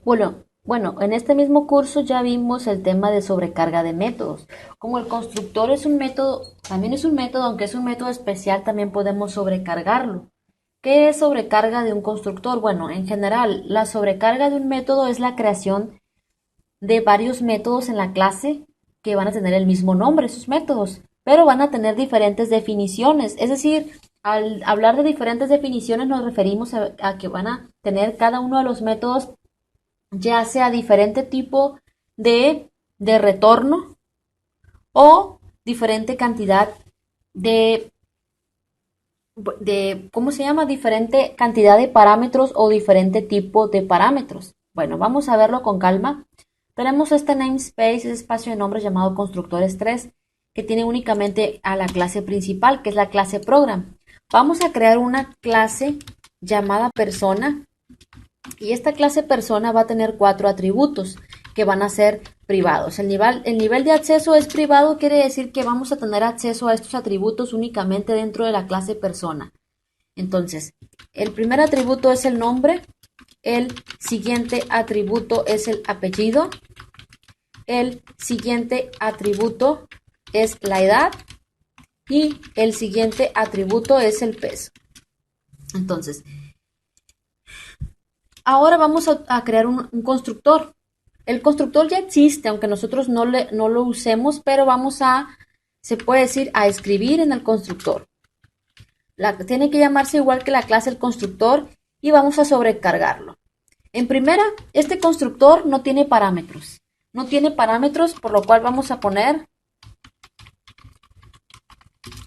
Bueno, en este mismo curso ya vimos el tema de sobrecarga de métodos. Como el constructor es un método, también es un método, aunque es un método especial, también podemos sobrecargarlo. ¿Qué es sobrecarga de un constructor? Bueno, en general, la sobrecarga de un método es la creación de varios métodos en la clase que van a tener el mismo nombre, esos métodos, pero van a tener diferentes definiciones. Es decir, al hablar de diferentes definiciones nos referimos a que van a tener cada uno de los métodos ya sea diferente tipo de retorno o diferente cantidad de, ¿cómo se llama? Diferente cantidad de parámetros o diferente tipo de parámetros. Bueno, vamos a verlo con calma. Tenemos este namespace, ese espacio de nombres llamado constructores 3, que tiene únicamente a la clase principal, que es la clase program. Vamos a crear una clase llamada persona y esta clase persona va a tener 4 atributos que van a ser privados. El nivel de acceso es privado, quiere decir que vamos a tener acceso a estos atributos únicamente dentro de la clase persona. Entonces, el primer atributo es el nombre, el siguiente atributo es el apellido, el siguiente atributo es la edad y el siguiente atributo es el peso. Entonces, ahora vamos a crear un constructor. El constructor ya existe, aunque nosotros no lo usemos, pero se puede decir, a escribir en el constructor. Tiene que llamarse igual que la clase el constructor y vamos a sobrecargarlo. En primera, este constructor no tiene parámetros. No tiene parámetros, por lo cual vamos a poner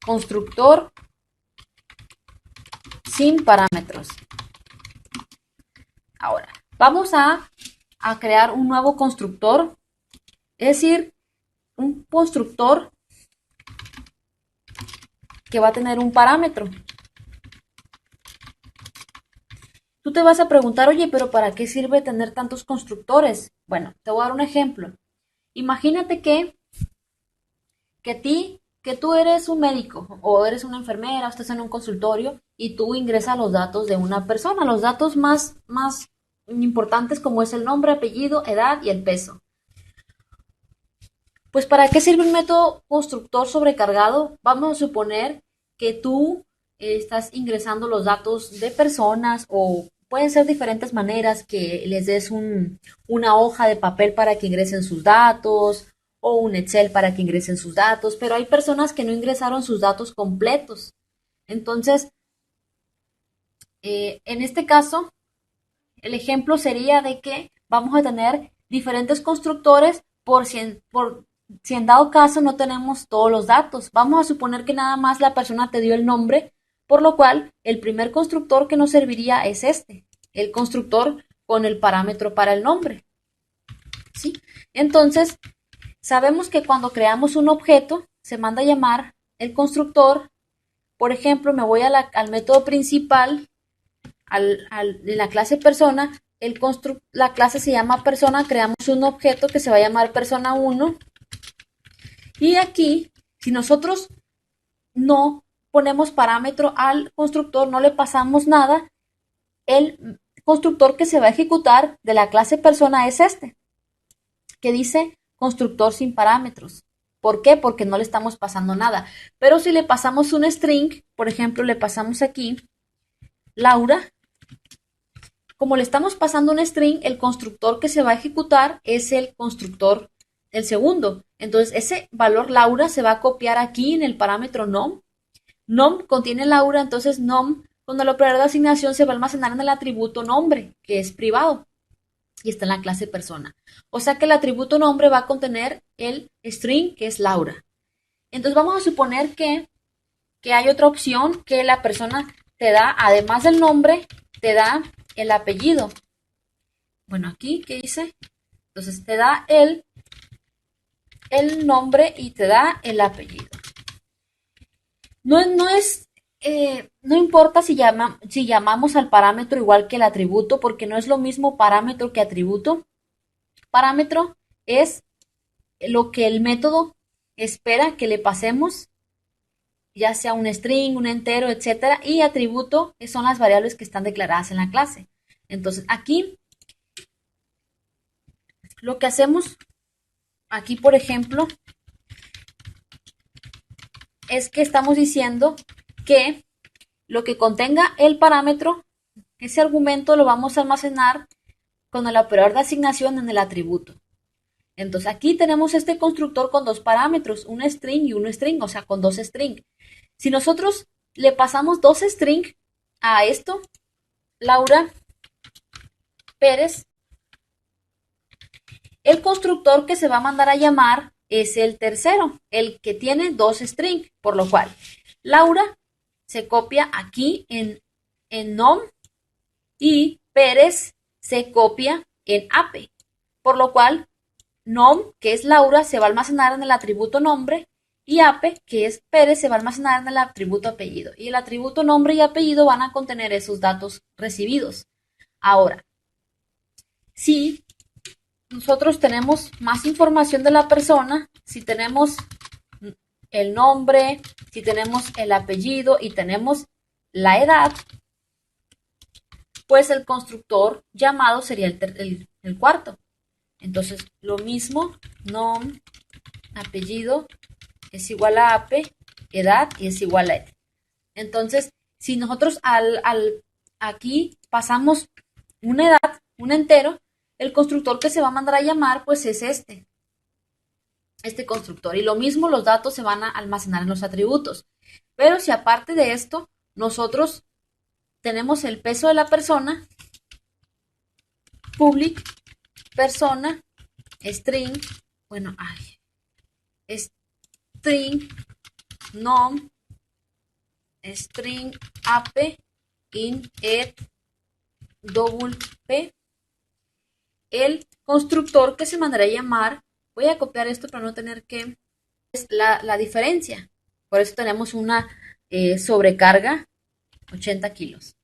constructor sin parámetros. Ahora, vamos a crear un nuevo constructor, es decir, un constructor que va a tener un parámetro. Tú te vas a preguntar, oye, pero ¿para qué sirve tener tantos constructores? Bueno, te voy a dar un ejemplo. Imagínate que tú eres un médico o eres una enfermera o estás en un consultorio y tú ingresas los datos de una persona, los datos más importantes como es el nombre, apellido, edad y el peso. Pues ¿para qué sirve un método constructor sobrecargado? Vamos a suponer que tú estás ingresando los datos de personas o pueden ser diferentes maneras que les des una hoja de papel para que ingresen sus datos o un Excel para que ingresen sus datos, pero hay personas que no ingresaron sus datos completos. Entonces, en este caso, el ejemplo sería de que vamos a tener diferentes constructores por si en dado caso no tenemos todos los datos. Vamos a suponer que nada más la persona te dio el nombre, por lo cual el primer constructor que nos serviría es este, el constructor con el parámetro para el nombre. ¿Sí? Entonces, sabemos que cuando creamos un objeto, se manda a llamar el constructor. Por ejemplo, me voy al método principal en la clase persona, la clase se llama persona, creamos un objeto que se va a llamar persona 1 y aquí, si nosotros no ponemos parámetro al constructor, no le pasamos nada, el constructor que se va a ejecutar de la clase persona es este, que dice constructor sin parámetros. ¿Por qué? Porque no le estamos pasando nada. Pero si le pasamos un string, por ejemplo, le pasamos aquí Laura, como le estamos pasando un string, el constructor que se va a ejecutar es el constructor, el segundo. Entonces, ese valor Laura se va a copiar aquí en el parámetro nom. Nom contiene Laura, entonces nom con el operador de asignación se va a almacenar en el atributo nombre, que es privado, y está en la clase persona. O sea que el atributo nombre va a contener el string, que es Laura. Entonces, vamos a suponer que hay otra opción que la persona te da, además del nombre, te da el apellido. Bueno, aquí, ¿qué dice? Entonces te da el nombre y te da el apellido. No importa si llamamos al parámetro igual que el atributo, porque no es lo mismo parámetro que atributo. Parámetro es lo que el método espera que le pasemos, ya sea un string, un entero, etcétera, y atributo son las variables que están declaradas en la clase. Entonces, aquí lo que hacemos aquí, por ejemplo, es que estamos diciendo que lo que contenga el parámetro, ese argumento lo vamos a almacenar con el operador de asignación en el atributo. Entonces aquí tenemos este constructor con dos parámetros, un string y un string, o sea, con dos string. Si nosotros le pasamos dos string a esto, Laura Pérez, el constructor que se va a mandar a llamar es el tercero, el que tiene dos string, por lo cual Laura se copia aquí en nom y Pérez se copia en ape, por lo cual nom, que es Laura, se va a almacenar en el atributo nombre y ape, que es Pérez, se va a almacenar en el atributo apellido. Y el atributo nombre y apellido van a contener esos datos recibidos. Ahora, si nosotros tenemos más información de la persona, si tenemos el nombre, si tenemos el apellido y tenemos la edad, pues el constructor llamado sería el cuarto. Entonces, lo mismo, nom, apellido, es igual a ape, edad y es igual a ed. Entonces, si nosotros aquí pasamos una edad, un entero, el constructor que se va a mandar a llamar, pues es este constructor. Y lo mismo, los datos se van a almacenar en los atributos. Pero si aparte de esto, nosotros tenemos el peso de la persona, public, persona, string, bueno, string, nom, string, ape, in, ed, double p. El constructor que se mandará a llamar, voy a copiar esto para no tener que, es la diferencia. Por eso tenemos una sobrecarga, 80 kilos.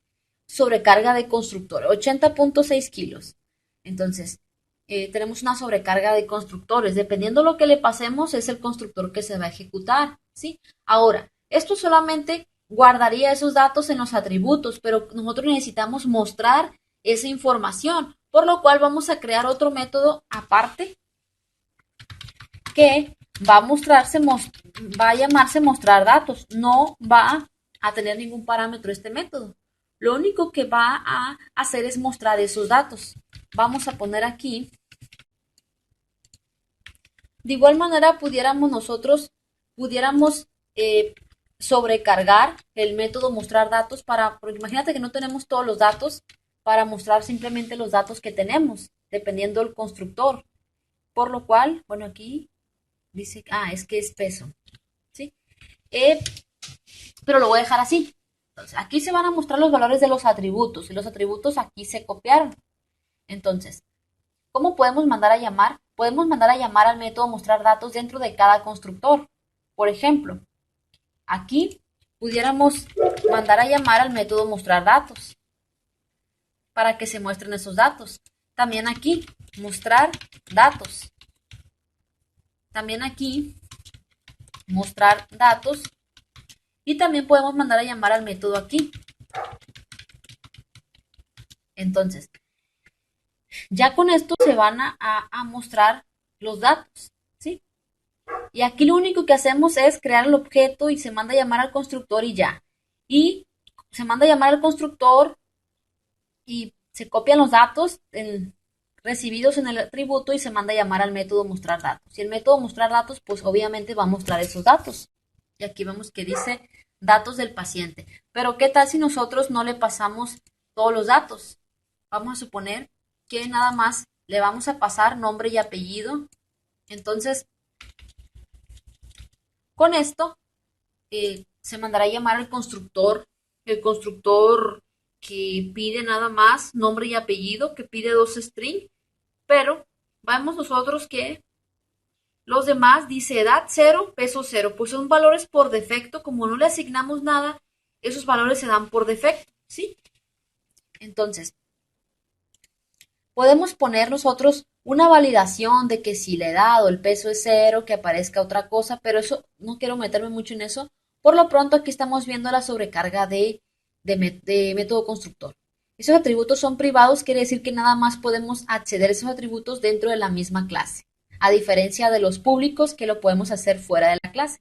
Sobrecarga de constructor, 80.6 kilos. Entonces, tenemos una sobrecarga de constructores. Dependiendo lo que le pasemos, es el constructor que se va a ejecutar, ¿sí? Ahora, esto solamente guardaría esos datos en los atributos, pero nosotros necesitamos mostrar esa información, por lo cual vamos a crear otro método aparte que va a llamarse mostrar datos. No va a tener ningún parámetro este método. Lo único que va a hacer es mostrar esos datos. Vamos a poner aquí. De igual manera pudiéramos sobrecargar el método mostrar datos porque imagínate que no tenemos todos los datos para mostrar simplemente los datos que tenemos, dependiendo del constructor. Por lo cual, bueno, aquí dice, es que es peso, ¿sí? Pero lo voy a dejar así. Entonces, aquí se van a mostrar los valores de los atributos y los atributos aquí se copiaron. Entonces, ¿cómo podemos mandar a llamar? Podemos mandar a llamar al método mostrar datos dentro de cada constructor. Por ejemplo, aquí pudiéramos mandar a llamar al método mostrar datos para que se muestren esos datos. También aquí, mostrar datos. También aquí, mostrar datos. Y también podemos mandar a llamar al método aquí. Entonces, ya con esto se van a mostrar los datos, ¿sí? Y aquí lo único que hacemos es crear el objeto y se manda a llamar al constructor y ya. Y se manda a llamar al constructor y se copian los datos recibidos en el atributo y se manda a llamar al método mostrar datos. Y el método mostrar datos, pues obviamente va a mostrar esos datos. Y aquí vemos que dice datos del paciente. Pero ¿qué tal si nosotros no le pasamos todos los datos? Vamos a suponer que nada más le vamos a pasar nombre y apellido. Entonces, con esto se mandará a llamar al constructor, el constructor que pide nada más nombre y apellido, que pide dos string, pero vemos nosotros que los demás dice edad 0, peso 0, pues son valores por defecto, como no le asignamos nada, esos valores se dan por defecto, ¿sí? Entonces, podemos poner nosotros una validación de que si la edad o el peso es 0, que aparezca otra cosa, pero eso no quiero meterme mucho en eso. Por lo pronto aquí estamos viendo la sobrecarga de método constructor. Esos atributos son privados, quiere decir que nada más podemos acceder a esos atributos dentro de la misma clase, a diferencia de los públicos que lo podemos hacer fuera de la clase.